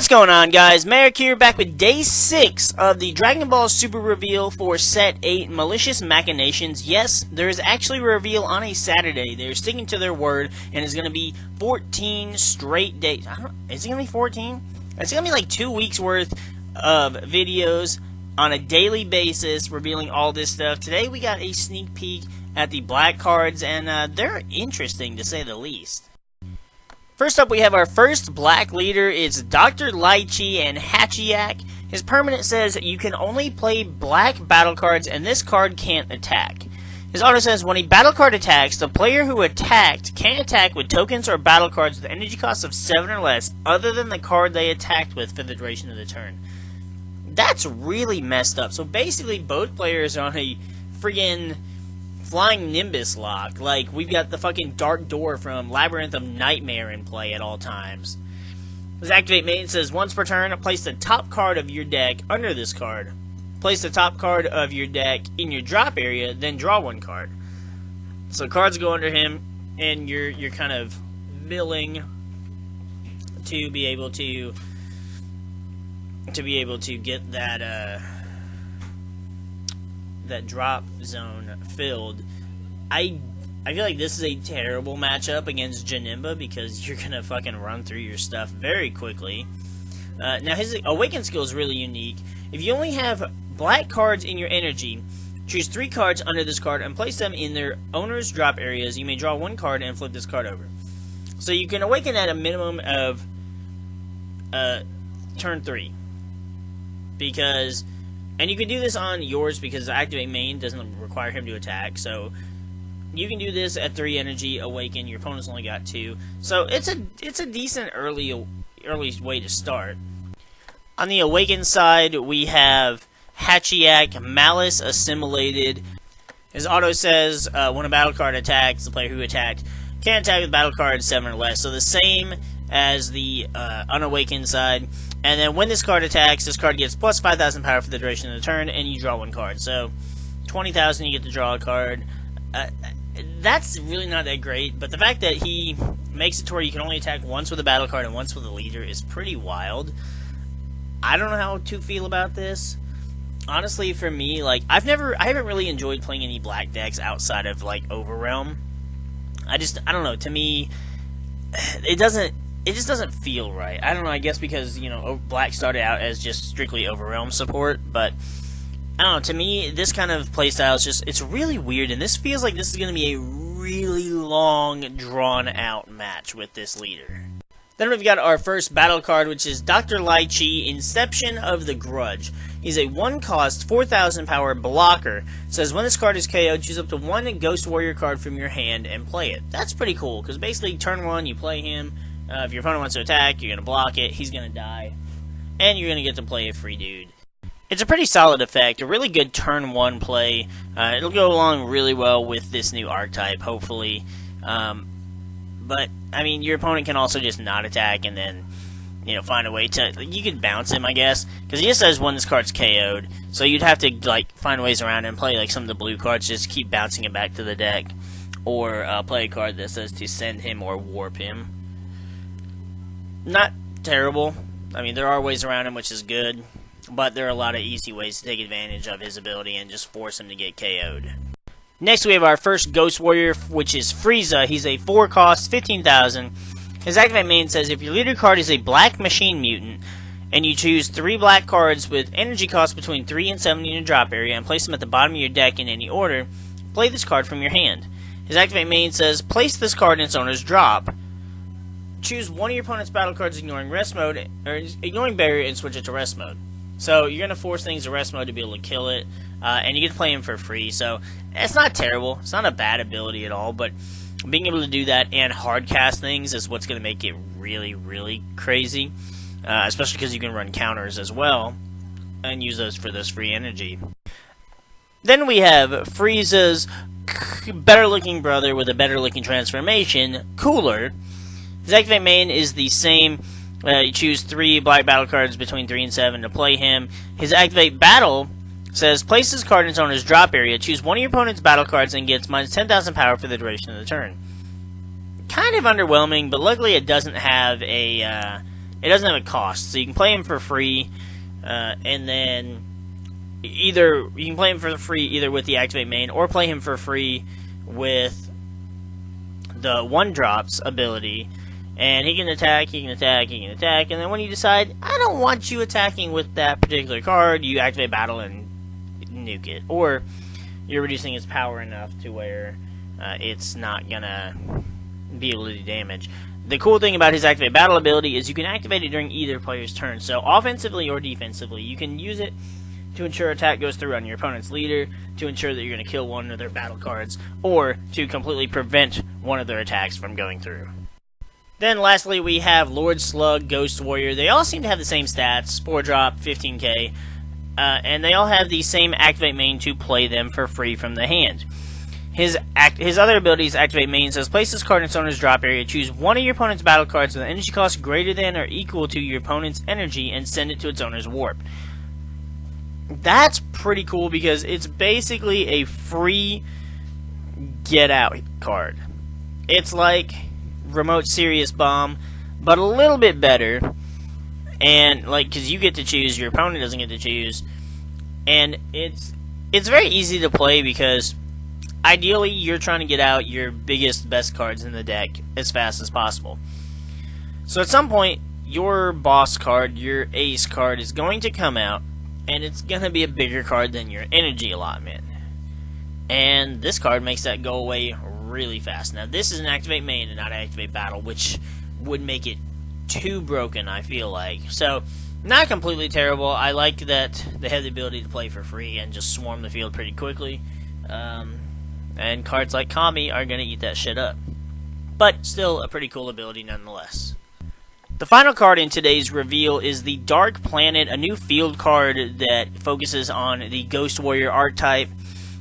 What's going on, guys? MariK here, back with Day 6 of the Dragon Ball Super reveal for Set 8, Malicious Machinations. Yes, there is actually a reveal on a Saturday. They're sticking to their word, and it's going to be 14 straight days. Is it going to be 14? It's going to be like 2 weeks worth of videos on a daily basis, revealing all this stuff. Today we got a sneak peek at the black cards, and they're interesting to say the least. First up, we have our first black leader. It's Dr. Lai Chi and Hachiyak. His permanent says you can only play black battle cards, and this card can't attack. His auto says when a battle card attacks, the player who attacked can't attack with tokens or battle cards with energy costs of 7 or less, other than the card they attacked with for the duration of the turn. That's really messed up. So basically, both players are on a friggin' Flying Nimbus lock. Like, we've got the fucking Dark Door from Labyrinth of Nightmare in play at all times. His activate main says once per turn, place the top card of your deck under this card. Place the top card of your deck in your drop area, then draw one card. So cards go under him, and you're kind of milling to be able to get that that drop zone filled. I feel like this is a terrible matchup against Janemba because you're gonna fucking run through your stuff very quickly. Now his Awaken skill is really unique. If you only have black cards in your energy, choose 3 cards under this card and place them in their owner's drop areas. You may draw 1 card and flip this card over. So you can awaken at a minimum of turn 3. And you can do this on yours because the activate main doesn't require him to attack. So you can do this at 3 energy, awaken. Your opponent's only got 2. So it's a decent early way to start. On the awaken side, we have Hachiyak, Malice Assimilated. His auto says when a battle card attacks, the player who attacked can attack with battle cards 7 or less. So the same as the unawakened side. And then when this card attacks, this card gets plus 5,000 power for the duration of the turn, and you draw 1 card. So 20,000, you get to draw a card. That's really not that great, but the fact that he makes it to where you can only attack once with a battle card and once with a leader is pretty wild. I don't know how to feel about this. Honestly, for me, like, I haven't really enjoyed playing any black decks outside of, like, Overrealm. I don't know, to me, it just doesn't feel right. I don't know, I guess because, you know, black started out as just strictly Overrealm support, but I don't know, to me, this kind of playstyle is just, it's really weird, and this feels like this is going to be a really long, drawn-out match with this leader. Then we've got our first battle card, which is Dr. Lai Chi, Inception of the Grudge. He's a 1-cost, 4,000 power blocker. It says when this card is KO'd, choose up to 1 Ghost Warrior card from your hand and play it. That's pretty cool, because basically, turn 1, you play him. If your opponent wants to attack, you're going to block it, he's going to die, and you're going to get to play a free dude. It's a pretty solid effect, a really good turn 1 play. It'll go along really well with this new archetype, hopefully. But, I mean, your opponent can also just not attack and then, you know, find a way to... You could bounce him, I guess, because he just says when this card's KO'd, so you'd have to, like, find ways around and play, like, some of the blue cards, just keep bouncing it back to the deck, or play a card that says to send him or warp him. Not terrible. I mean, there are ways around him, which is good, but there are a lot of easy ways to take advantage of his ability and just force him to get KO'd. Next, we have our first Ghost Warrior, which is Frieza. He's a 4-cost, 15,000. His activate main says if your leader card is a black machine mutant, and you choose 3 black cards with energy costs between 3 and 7 in your drop area, and place them at the bottom of your deck in any order, play this card from your hand. His activate main says place this card in its owner's drop. Choose 1 of your opponent's battle cards ignoring rest mode, or ignoring barrier, and switch it to rest mode. So you're going to force things to rest mode to be able to kill it, and you get to play him for free. So it's not terrible. It's not a bad ability at all, but being able to do that and hard cast things is what's going to make it really, really crazy, especially because you can run counters as well and use those for this free energy. Then we have Frieza's better-looking brother with a better-looking transformation, Cooler. His activate main is the same. You choose 3 black battle cards between 3 and 7 to play him. His activate battle says place this card in its owner's drop area. Choose 1 of your opponent's battle cards and gets minus 10,000 power for the duration of the turn. Kind of underwhelming, but luckily it doesn't have a it doesn't have a cost, so you can play him for free, and then either you can play him for free either with the activate main or play him for free with the 1-drops ability, and he can attack, and then when you decide, I don't want you attacking with that particular card, you activate battle and nuke it, or you're reducing its power enough to where it's not gonna be able to do damage. The cool thing about his activate battle ability is you can activate it during either player's turn, so offensively or defensively, you can use it to ensure attack goes through on your opponent's leader, to ensure that you're going to kill one of their battle cards, or to completely prevent one of their attacks from going through. Then lastly, we have Lord Slug, Ghost Warrior. They all seem to have the same stats, 4-drop, 15k, and they all have the same activate main to play them for free from the hand. His other abilities, activate main, says place this card in its owner's drop area, choose one of your opponent's battle cards with an energy cost greater than or equal to your opponent's energy, and send it to its owner's warp. That's pretty cool because it's basically a free get out card. It's like Remote Serious Bomb, but a little bit better. And like, because you get to choose, your opponent doesn't get to choose, and it's very easy to play because ideally you're trying to get out your biggest, best cards in the deck as fast as possible. So at some point, your boss card, your ace card, is going to come out, and it's going to be a bigger card than your energy allotment. And this card makes that go away really fast. Now, this is an activate main and not activate battle, which would make it too broken, I feel like. So, not completely terrible. I like that they have the ability to play for free and just swarm the field pretty quickly. And cards like Kami are going to eat that shit up. But still a pretty cool ability nonetheless. The final card in today's reveal is the Dark Planet, a new field card that focuses on the Ghost Warrior archetype.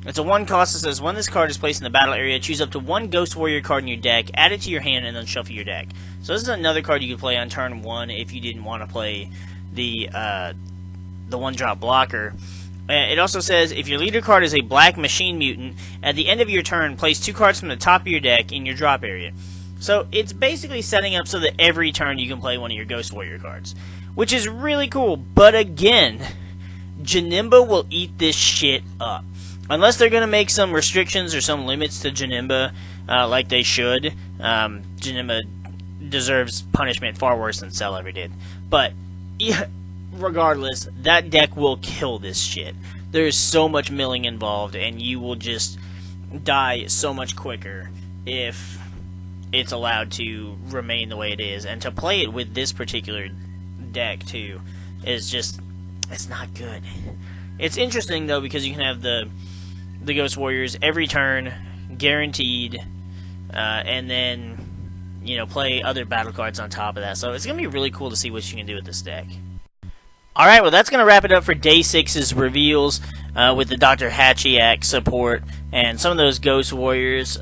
It's a 1 cost that says, when this card is placed in the battle area, choose up to 1 Ghost Warrior card in your deck, add it to your hand, and then shuffle your deck. So this is another card you could play on turn 1 if you didn't want to play the 1-drop blocker. It also says, if your leader card is a Black Machine Mutant, at the end of your turn, place 2 cards from the top of your deck in your drop area. So it's basically setting up so that every turn you can play one of your Ghost Warrior cards, which is really cool. But again, Janemba will eat this shit up. Unless they're going to make some restrictions or some limits to Janemba, like they should. Janemba deserves punishment far worse than Cell ever did. But yeah, regardless, that deck will kill this shit. There's so much milling involved, and you will just die so much quicker if it's allowed to remain the way it is. And to play it with this particular deck too is just, it's not good. It's interesting though because you can have the Ghost Warriors every turn guaranteed, and then play other battle cards on top of that. So it's gonna be really cool to see what you can do with this deck. Alright, well that's gonna wrap it up for day 6's reveals with the Dr. Hatchiak support and some of those Ghost Warriors.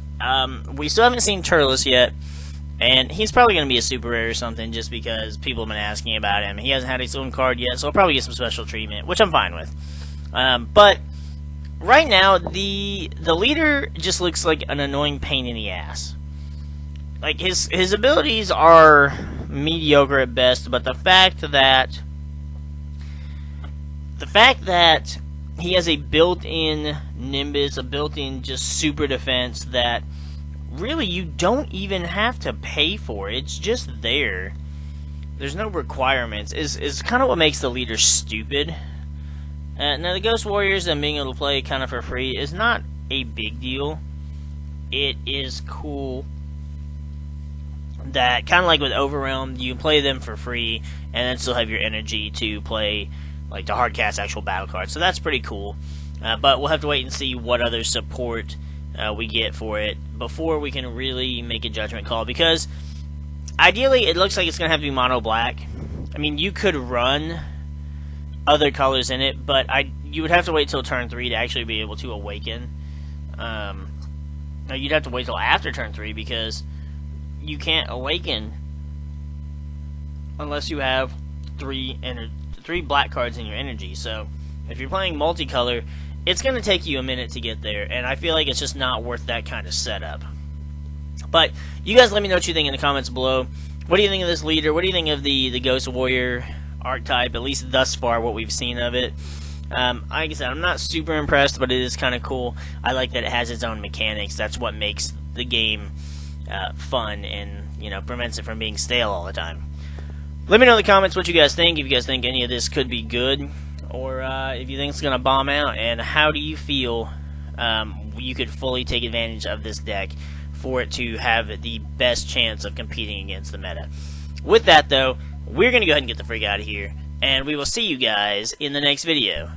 We still haven't seen Turles yet, and he's probably going to be a super rare or something just because people have been asking about him. He hasn't had his own card yet, so he'll probably get some special treatment, which I'm fine with. But right now, the leader just looks like an annoying pain in the ass. Like, his abilities are mediocre at best, but the fact that he has a built-in Nimbus, a built-in just super defense that really you don't even have to pay for. It's just there. There's no requirements. Is kind of what makes the leader stupid. Now the Ghost Warriors and being able to play kind of for free is not a big deal. It is cool that, kind of like with Overwhelmed, you can play them for free and then still have your energy to play like the hard cast actual battle cards. So that's pretty cool. But we'll have to wait and see what other support we get for it before we can really make a judgment call. Because ideally, it looks like it's going to have to be mono black. I mean, you could run other colors in it, but you would have to wait till turn 3 to actually be able to awaken. You'd have to wait till after turn 3 because you can't awaken unless you have 3 black cards in your energy. So if you're playing multicolor, it's going to take you a minute to get there, and I feel like it's just not worth that kind of setup. But you guys let me know what you think in the comments below. What do you think of this leader? What do you think of the Ghost Warrior archetype, at least thus far, what we've seen of it? Like I said, I'm not super impressed, but it is kind of cool. I like that it has its own mechanics. That's what makes the game fun and, you know, prevents it from being stale all the time. Let me know in the comments what you guys think, if you guys think any of this could be good, or if you think it's going to bomb out, and how do you feel you could fully take advantage of this deck for it to have the best chance of competing against the meta. With that, though, we're going to go ahead and get the freak out of here, and we will see you guys in the next video.